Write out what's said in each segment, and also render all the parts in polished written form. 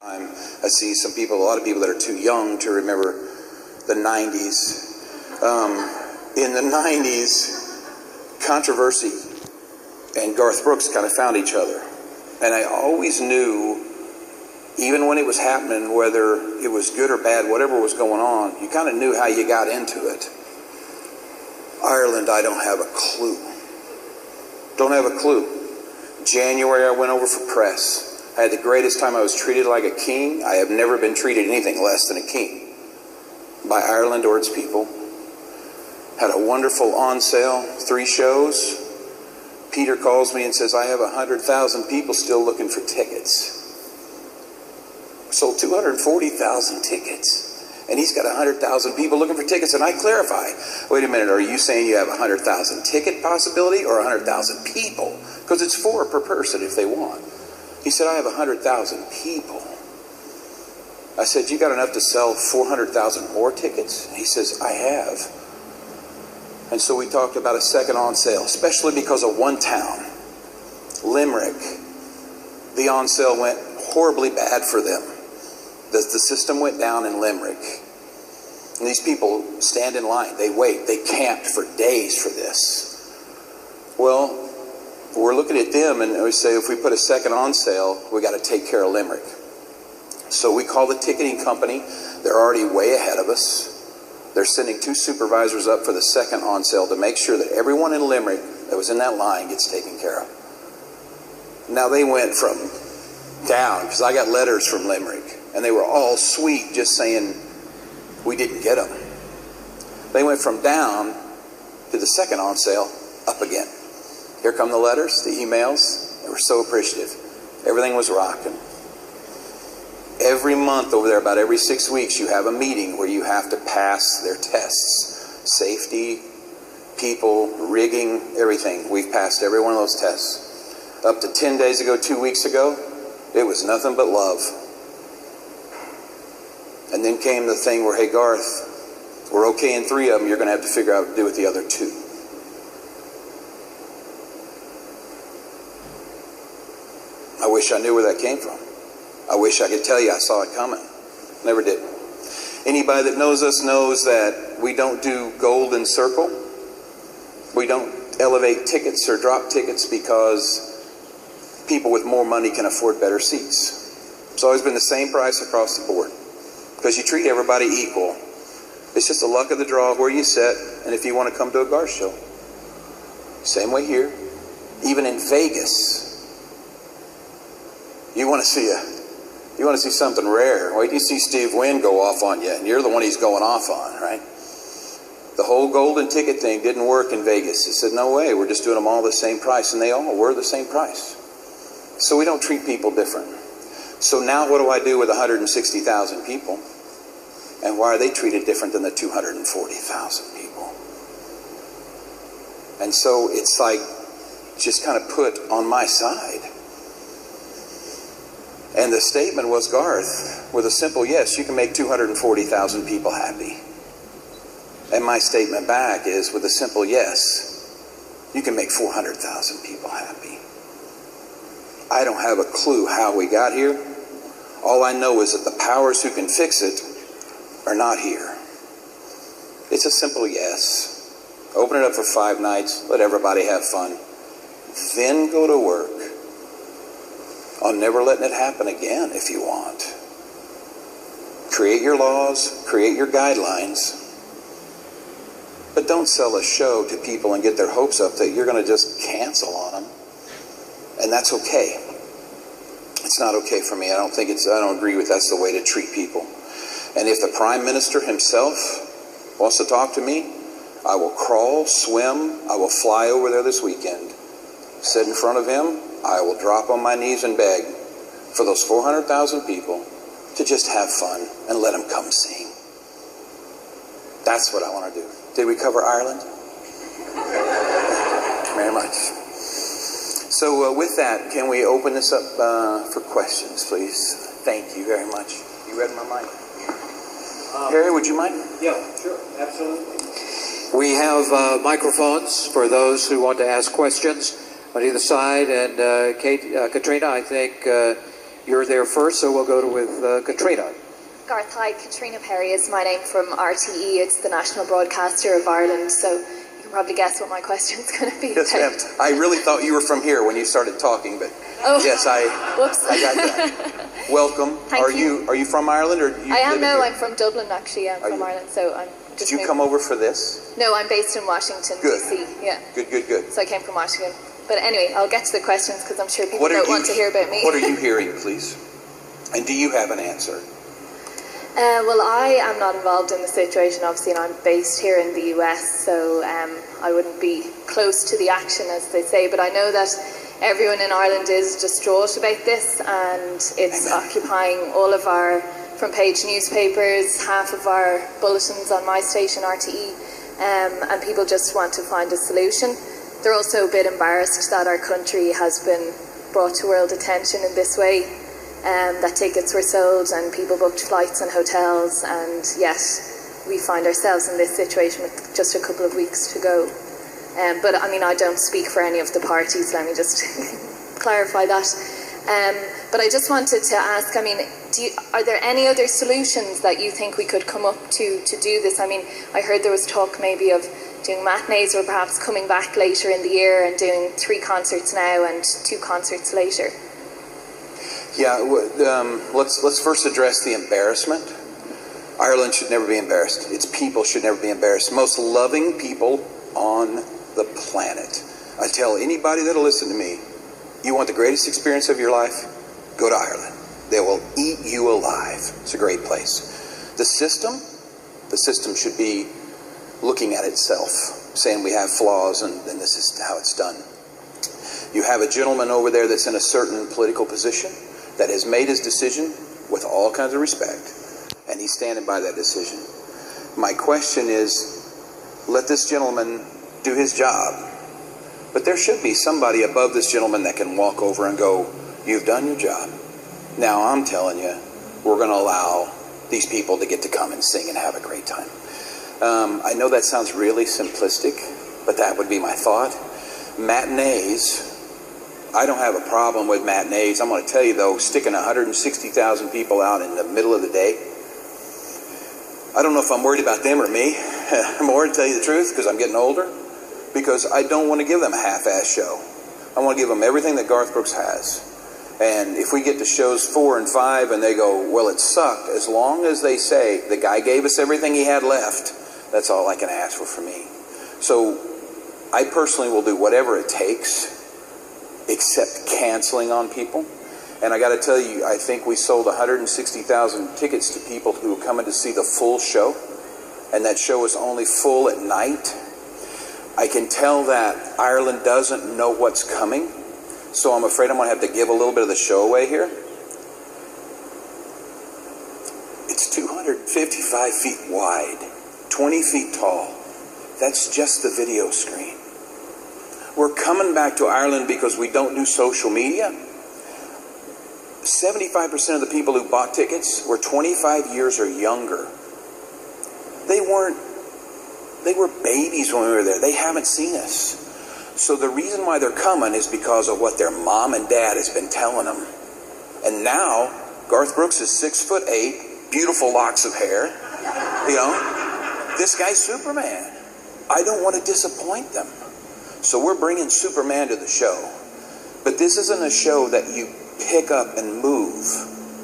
I see some people, a lot of people that are too young to remember the 90s. In the 90s, controversy and Garth Brooks kind of found each other. And I always knew, even when it was happening, whether it was good or bad, whatever was going on, you kind of knew how you got into it. Ireland, I don't have a clue. Don't have a clue. January, I went over for press. I had the greatest time. I was treated like a king. I have never been treated anything less than a king by Ireland or its people. Had a wonderful on sale, 3 shows. Peter calls me and says, I have 100,000 people still looking for tickets. Sold 240,000 tickets. And he's got 100,000 people looking for tickets. And I clarify, wait a minute, are you saying you have 100,000 ticket possibility or 100,000 people? Because it's 4 per person if they want. He said, I have 100,000 people. I said, you got enough to sell 400,000 more tickets? And he says, I have. And so we talked about a second on sale, especially because of one town, Limerick. The on sale went horribly bad for them. The system went down in Limerick. And these people stand in line. They wait. They camped for days for this. Well, we're looking at them and we say, if we put a second on sale, we got to take care of Limerick. So we call the ticketing company. They're already way ahead of us. They're sending 2 supervisors up for the second on sale to make sure that everyone in Limerick that was in that line gets taken care of. Now they went from down, because I got letters from Limerick, and they were all sweet, just saying we didn't get them. They went from down to the second on sale, up again. Here come the letters, the emails. They were so appreciative. Everything was rocking. Every month over there, about every 6 weeks, you have a meeting where you have to pass their tests. Safety, people, rigging, everything. We've passed every one of those tests. Up to 10 days ago, 2 weeks ago, it was nothing but love. And then came the thing where, hey, Garth, we're okay in 3 of them. You're going to have to figure out what to do with the other 2. I wish I knew where that came from. I wish I could tell you I saw it coming. Never did. Anybody that knows us knows that we don't do golden circle. We don't elevate tickets or drop tickets because people with more money can afford better seats. It's always been the same price across the board because you treat everybody equal. It's just the luck of the draw where you sit and if you want to come to a Garth show. Same way here. Even in Vegas. You want to see something rare. Wait till you see Steve Wynn go off on you, and you're the one he's going off on, right? The whole golden ticket thing didn't work in Vegas. He said, no way, we're just doing them all the same price, and they all were the same price. So we don't treat people different. So now what do I do with 160,000 people? And why are they treated different than the 240,000 people? And so it's like just kind of put on my side. And the statement was, Garth, with a simple yes, you can make 240,000 people happy. And my statement back is, with a simple yes, you can make 400,000 people happy. I don't have a clue how we got here. All I know is that the powers who can fix it are not here. It's a simple yes. Open it up for 5 nights, let everybody have fun. Then go to work on never letting it happen again if you want. Create your laws, create your guidelines, but don't sell a show to people and get their hopes up that you're going to just cancel on them. And that's okay. It's not okay for me. I don't agree with that's the way to treat people. And if the Prime Minister himself wants to talk to me, I will crawl, swim, I will fly over there this weekend, sit in front of him, I will drop on my knees and beg for those 400,000 people to just have fun and let them come sing. That's what I want to do. Did we cover Ireland? Very much. So with that, can we open this up for questions, please? Thank you very much. You read my mind. Harry, would you mind? Yeah, sure. Absolutely. We have microphones for those who want to ask questions on either side. And Katrina, I think You're there first, so we'll go with Katrina. Garth, hi. Katrina Perry is my name from RTE. It's the national broadcaster of Ireland, so you can probably guess what my question's going to be. Yes, ma'am. I really thought you were from here when you started talking, but yes, whoops. I got that. Welcome. Thank you. Are you from Ireland, or I am now. I'm from Dublin, actually. I'm from Ireland, so I'm just. Did you come over for this? No, I'm based in Washington, D.C. Yeah. Good. So I came from Washington. But anyway, I'll get to the questions because I'm sure people don't want to hear about me. What are you hearing, please? And do you have an answer? Well, I am not involved in the situation, obviously, and I'm based here in the US, so I wouldn't be close to the action, as they say, but I know that everyone in Ireland is distraught about this, and it's occupying all of our front-page newspapers, half of our bulletins on my station, RTE, and people just want to find a solution. They're also a bit embarrassed that our country has been brought to world attention in this way. That tickets were sold and people booked flights and hotels, and yet we find ourselves in this situation with just a couple of weeks to go. But I mean, I don't speak for any of the parties, let me just clarify that. But I just wanted to ask, I mean, are there any other solutions that you think we could come up to do this? I mean, I heard there was talk maybe of doing matinees, or perhaps coming back later in the year and doing 3 concerts now and 2 concerts later. Yeah, let's first address the embarrassment. Ireland should never be embarrassed. Its people should never be embarrassed. Most loving people on the planet. I tell anybody that'll listen to me, you want the greatest experience of your life? Go to Ireland. They will eat you alive. It's a great place. The system should be looking at itself, saying we have flaws and this is how it's done. You have a gentleman over there that's in a certain political position that has made his decision with all kinds of respect, and he's standing by that decision. My question is, let this gentleman do his job, but there should be somebody above this gentleman that can walk over and go, you've done your job. Now I'm telling you, we're going to allow these people to get to come and sing and have a great time. I know that sounds really simplistic, but that would be my thought. Matinees, I don't have a problem with matinees. I'm going to tell you, though, sticking 160,000 people out in the middle of the day, I don't know if I'm worried about them or me. I'm worried, to tell you the truth, because I'm getting older, because I don't want to give them a half-ass show. I want to give them everything that Garth Brooks has. And if we get to shows 4 and 5 and they go, well, it sucked, as long as they say, the guy gave us everything he had left, that's all I can ask for me. So I personally will do whatever it takes, except canceling on people. And I got to tell you, I think we sold 160,000 tickets to people who were coming to see the full show, and that show was only full at night. I can tell that Ireland doesn't know what's coming, so I'm afraid I'm going to have to give a little bit of the show away here. It's 255 feet wide, 20 feet tall. That's just the video screen. We're coming back to Ireland because we don't do social media. 75% of the people who bought tickets were 25 years or younger. They were babies when we were there. They haven't seen us. So the reason why they're coming is because of what their mom and dad has been telling them. And now, Garth Brooks is 6'8", beautiful locks of hair. You know, this guy's Superman. I don't want to disappoint them. So we're bringing Superman to the show. But this isn't a show that you pick up and move.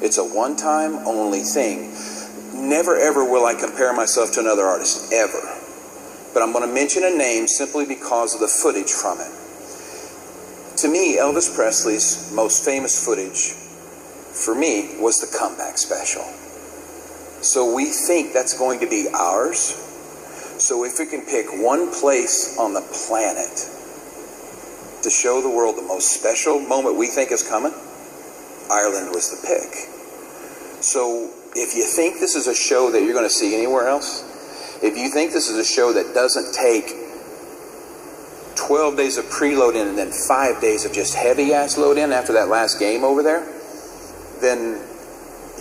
It's a one-time only thing. Never ever will I compare myself to another artist, ever. But I'm going to mention a name simply because of the footage from it. To me, Elvis Presley's most famous footage, for me, was the comeback special. So we think that's going to be ours. So if we can pick one place on the planet to show the world the most special moment we think is coming, Ireland was the pick. So if you think this is a show that you're going to see anywhere else, if you think this is a show that doesn't take 12 days of preload in and then 5 days of just heavy-ass load in after that last game over there, then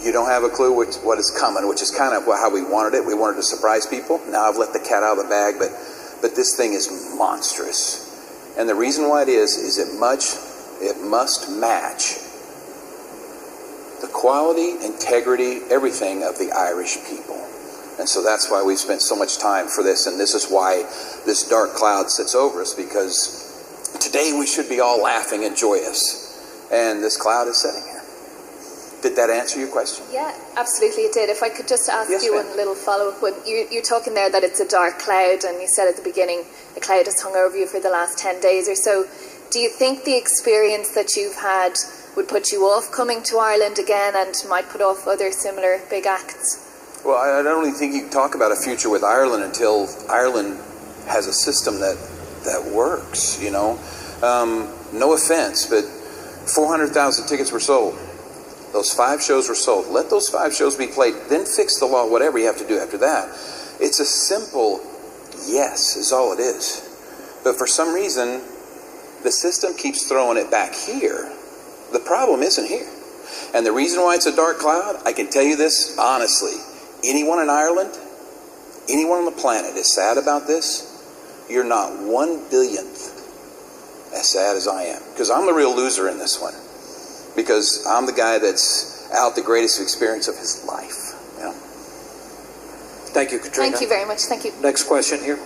you don't have a clue what is coming, which is kind of how we wanted it. We wanted to surprise people. Now I've let the cat out of the bag, but this thing is monstrous. And the reason why it is it must match the quality, integrity, everything of the Irish people. And so that's why we've spent so much time for this, and this is why this dark cloud sits over us, because today we should be all laughing and joyous, and this cloud is sitting here. Did that answer your question? Yeah, absolutely it did. If I could just ask Yes, you ma'am. one little follow-up. When you're talking there that it's a dark cloud, and you said at the beginning a cloud has hung over you for the last 10 days or so. Do you think the experience that you've had would put you off coming to Ireland again and might put off other similar big acts? Well, I don't really think you can talk about a future with Ireland until Ireland has a system that works, you know. No offense, but 400,000 tickets were sold. Those 5 shows were sold. Let those 5 shows be played. Then fix the law, whatever you have to do after that. It's a simple yes is all it is. But for some reason, the system keeps throwing it back here. The problem isn't here. And the reason why it's a dark cloud, I can tell you this honestly. Anyone in Ireland, anyone on the planet is sad about this, you're not 1/billionth as sad as I am. Because I'm the real loser in this one. Because I'm the guy that's out the greatest experience of his life. You know? Thank you, Katrina. Thank you very much. Thank you. Next question here.